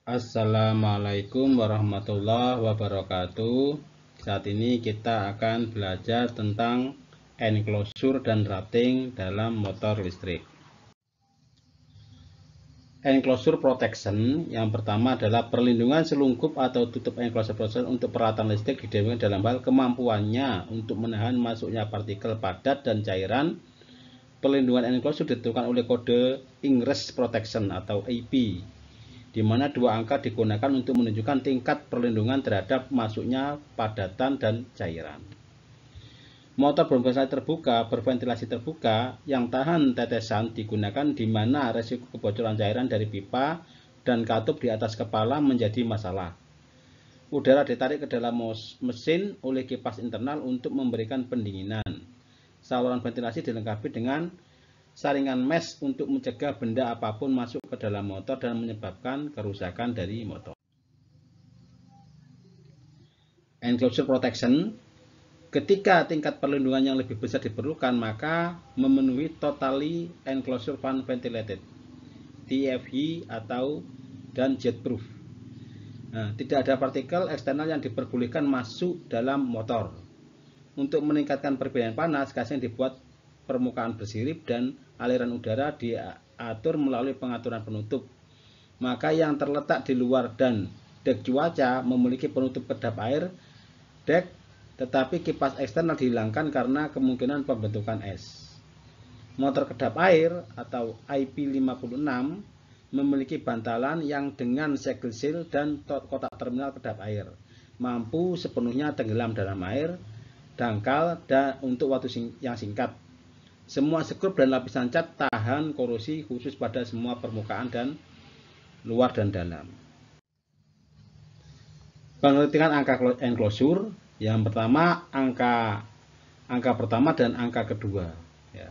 Assalamualaikum warahmatullahi wabarakatuh. Saat ini kita akan belajar tentang enclosure dan rating dalam motor listrik. Enclosure protection yang pertama adalah perlindungan selungkup atau tutup enclosure protection untuk peralatan listrik didefinisikan dalam hal kemampuannya untuk menahan masuknya partikel padat dan cairan. Perlindungan enclosure ditentukan oleh kode ingress protection atau IP, di mana dua angka digunakan untuk menunjukkan tingkat perlindungan terhadap masuknya padatan dan cairan. Motor berventilasi terbuka yang tahan tetesan digunakan di mana resiko kebocoran cairan dari pipa dan katup di atas kepala menjadi masalah. Udara ditarik ke dalam mesin oleh kipas internal untuk memberikan pendinginan. Saluran ventilasi dilengkapi dengan saringan mesh untuk mencegah benda apapun masuk ke dalam motor dan menyebabkan kerusakan dari motor. Enclosure protection, ketika tingkat perlindungan yang lebih besar diperlukan, maka memenuhi totally enclosure fan ventilated TFV atau dan jetproof. Nah, tidak ada partikel eksternal yang diperbolehkan masuk dalam motor. Untuk meningkatkan perbedaan panas, gasing dibuat permukaan bersirip dan aliran udara diatur melalui pengaturan penutup. Maka yang terletak di luar dan dek cuaca memiliki penutup kedap air dek, tetapi kipas eksternal dihilangkan karena kemungkinan pembentukan es. Motor kedap air atau IP56 memiliki bantalan yang dengan segel seal dan kotak terminal kedap air, mampu sepenuhnya tenggelam dalam air, dangkal dan untuk waktu yang singkat. Semua skrup dan lapisan cat tahan korosi khusus pada semua permukaan dan luar dan dalam. Pengertian angka enclosure, yang pertama angka pertama dan angka kedua. Ya.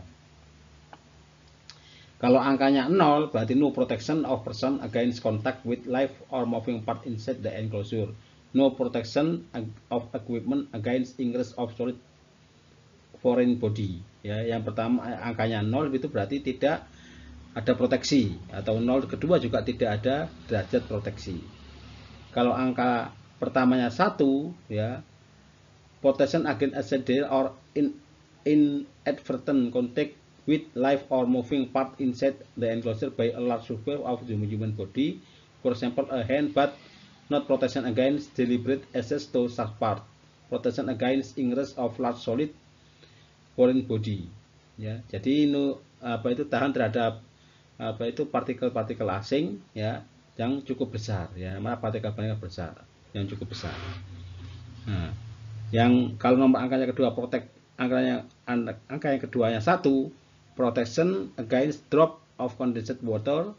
Kalau angkanya 0 berarti no protection of person against contact with live or moving part inside the enclosure. No protection of equipment against ingress of solid foreign body. Ya, yang pertama angkanya 0 itu berarti tidak ada proteksi, atau 0 kedua juga tidak ada derajat proteksi. Kalau angka pertamanya 1, ya, protection against accidental or inadvertent contact with live or moving part inside the enclosure by a large surface of the human body, for example a hand, but not protection against deliberate access to such part. Protection against ingress of large solid foreign body. Ya, jadi ini itu tahan terhadap partikel-partikel asing, ya, yang cukup besar, ya, mana partikel-partikel besar yang cukup besar. Nah, yang kalau nomor angkanya kedua angka yang keduanya 1, protection against drop of condensed water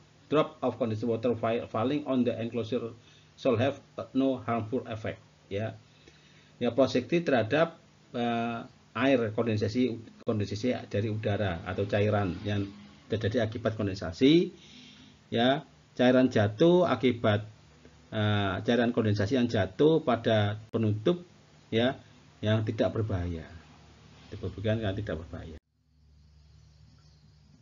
falling on the enclosure shall have no harmful effect, ya. Ya, proteksi terhadap air kondensasi dari udara atau cairan yang terjadi akibat kondensasi, ya, cairan jatuh akibat cairan kondensasi yang jatuh pada penutup, ya, yang tidak berbahaya, tidak berbahaya.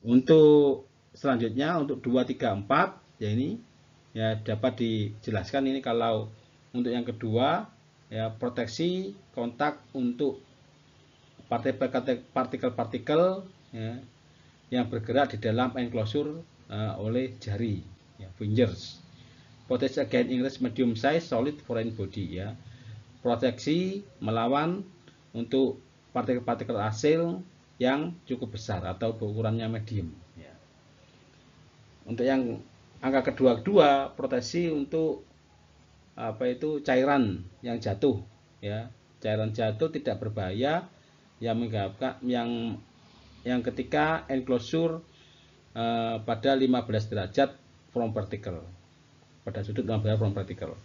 Untuk selanjutnya untuk 2, 3, 4, ya ini ya dapat dijelaskan ini. Kalau untuk yang kedua, ya, proteksi kontak untuk partikel-partikel, ya, yang bergerak di dalam enclosure oleh jari, ya, fingers. Proteksi against ingress medium size solid foreign body, ya, proteksi melawan untuk partikel-partikel asil yang cukup besar atau berukurannya medium, ya. Untuk yang angka kedua, proteksi untuk cairan yang jatuh, ya, cairan jatuh tidak berbahaya yang menyebabkan yang ketika enclosure pada 15 derajat from vertical, pada sudut 15 derajat from vertical.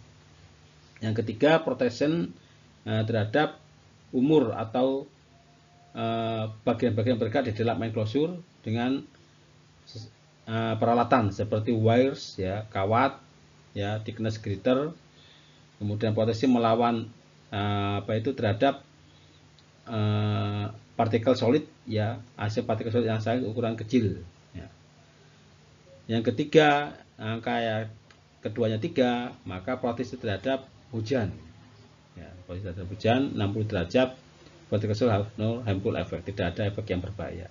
Yang ketiga, protection terhadap umur atau bagian-bagian bergerak di dalam enclosure dengan peralatan seperti wires, ya, kawat, ya, thickness grinder. Kemudian proteksi melawan terhadap partikel solid, ya, hasil partikel solid yang sangat ukuran kecil, ya. Yang ketiga, angka keduanya 3, maka proteksi terhadap hujan. Ya, proteksi terhadap hujan 60 derajat, vertical have no harmful effect, tidak ada efek yang berbahaya.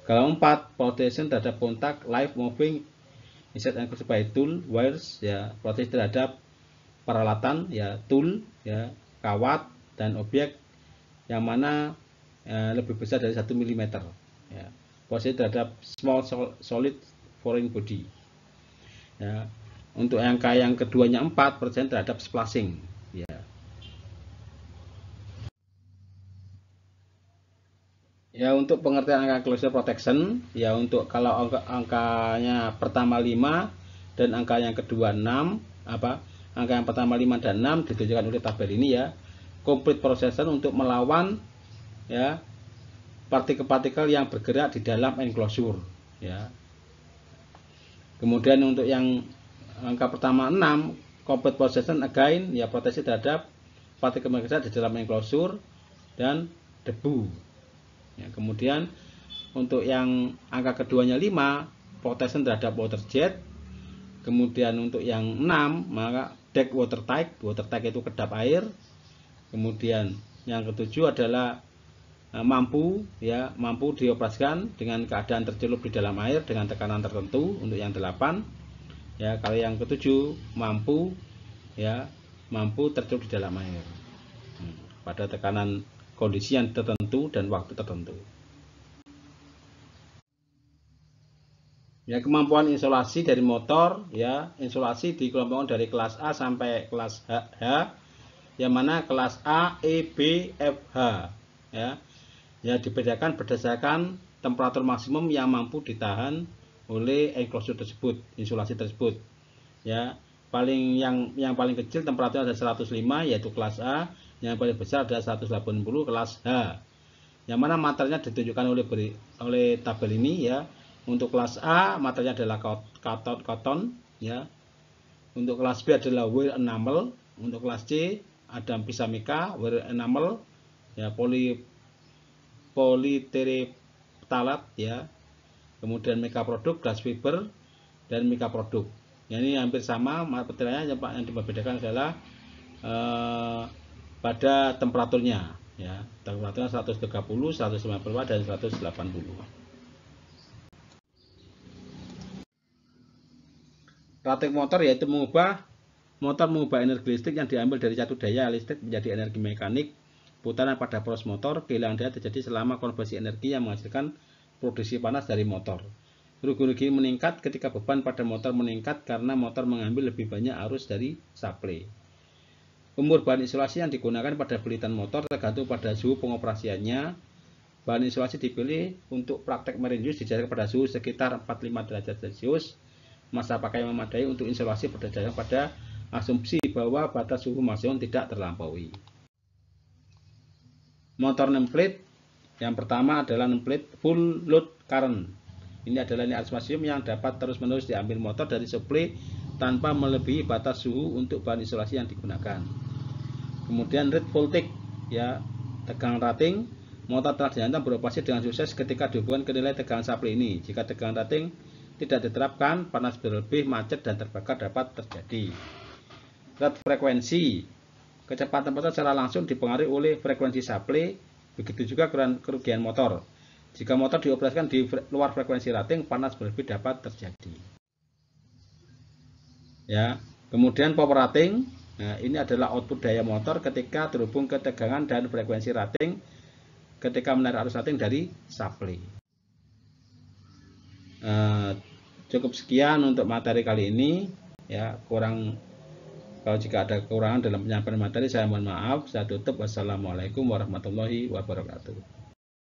Kalau 4, protection terhadap kontak live moving insect enclosure by tool, wires, ya, proteksi terhadap peralatan, ya, tool, ya, kawat dan objek yang mana lebih besar dari 1 mm. Ya. Proteksi terhadap small solid foreign body. Ya. Untuk angka yang keduanya 4% terhadap splicing. Ya. Ya, untuk pengertian angka closure protection, ya, untuk kalau angkanya pertama 5 dan angka yang kedua 6, angka yang pertama 5 dan 6 ditunjukkan oleh tabel ini, ya. Complete processor untuk melawan, ya, partikel-partikel yang bergerak di dalam enclosure, ya. Kemudian untuk yang angka pertama 6, complete processor again, ya, proteksi terhadap partikel bergerak di dalam enclosure dan debu. Ya, kemudian untuk yang angka keduanya 5, protection terhadap water jet. Kemudian untuk yang 6, maka deck watertight itu kedap air. Kemudian yang ketujuh adalah mampu dioperasikan dengan keadaan tercelup di dalam air dengan tekanan tertentu. Untuk yang 8, ya, kalau yang ketujuh mampu tercelup di dalam air pada tekanan kondisi yang tertentu dan waktu tertentu. Ya, kemampuan isolasi dari motor, ya, isolasi dikelompokkan dari kelas A sampai kelas H, yang mana kelas A, E, B, F, H, ya. Ya, dibedakan berdasarkan temperatur maksimum yang mampu ditahan oleh enclosure tersebut, insulasi tersebut. Ya, yang paling kecil temperaturnya ada 105, yaitu kelas A. Yang paling besar ada 180, kelas H. Yang mana materialnya ditunjukkan oleh tabel ini, ya. Untuk kelas A materialnya adalah cotton, ya. Untuk kelas B adalah wire enamel. Untuk kelas C ada pisamika, wire enamel, ya, polyterephthalate, ya. Kemudian mika produk, glass fiber, dan mika produk. Ya, ini hampir sama materialnya, yang dibedakan adalah pada temperaturnya, ya. Temperaturnya 130, 150 dan 180. Rating motor yaitu mengubah energi listrik yang diambil dari satu daya listrik menjadi energi mekanik. Putaran pada poros motor, kehilangan daya terjadi selama konversi energi yang menghasilkan produksi panas dari motor. Rugi-rugi meningkat ketika beban pada motor meningkat karena motor mengambil lebih banyak arus dari supply. Umur bahan isolasi yang digunakan pada belitan motor tergantung pada suhu pengoperasiannya. Bahan isolasi dipilih untuk praktek marine use dijaga pada suhu sekitar 45 derajat Celcius. Masa pakai memadai untuk isolasi berdasarkan pada asumsi bahwa batas suhu maksimum tidak terlampaui. Motor nameplate yang pertama adalah nameplate full load current. Ini adalah arus maksimum yang dapat terus-menerus diambil motor dari supply tanpa melebihi batas suhu untuk bahan isolasi yang digunakan. Kemudian rate voltage, ya, tegangan rating. Motor telah dinyatakan beroperasi dengan sukses ketika dihubungkan ke nilai tegangan supply ini. Jika tegangan rating tidak diterapkan, panas berlebih, macet, dan terbakar dapat terjadi. Rate frekuensi. Kecepatan motor secara langsung dipengaruhi oleh frekuensi supply, begitu juga kerugian motor. Jika motor dioperasikan di luar frekuensi rating, panas berlebih dapat terjadi. Ya, kemudian power rating. Nah, ini adalah output daya motor ketika terhubung ke tegangan dan frekuensi rating ketika menarik arus rating dari supply. Cukup sekian untuk materi kali ini, ya. Kalau jika ada kekurangan dalam penyampaian materi, saya mohon maaf. Saya tutup. Wassalamualaikum warahmatullahi wabarakatuh.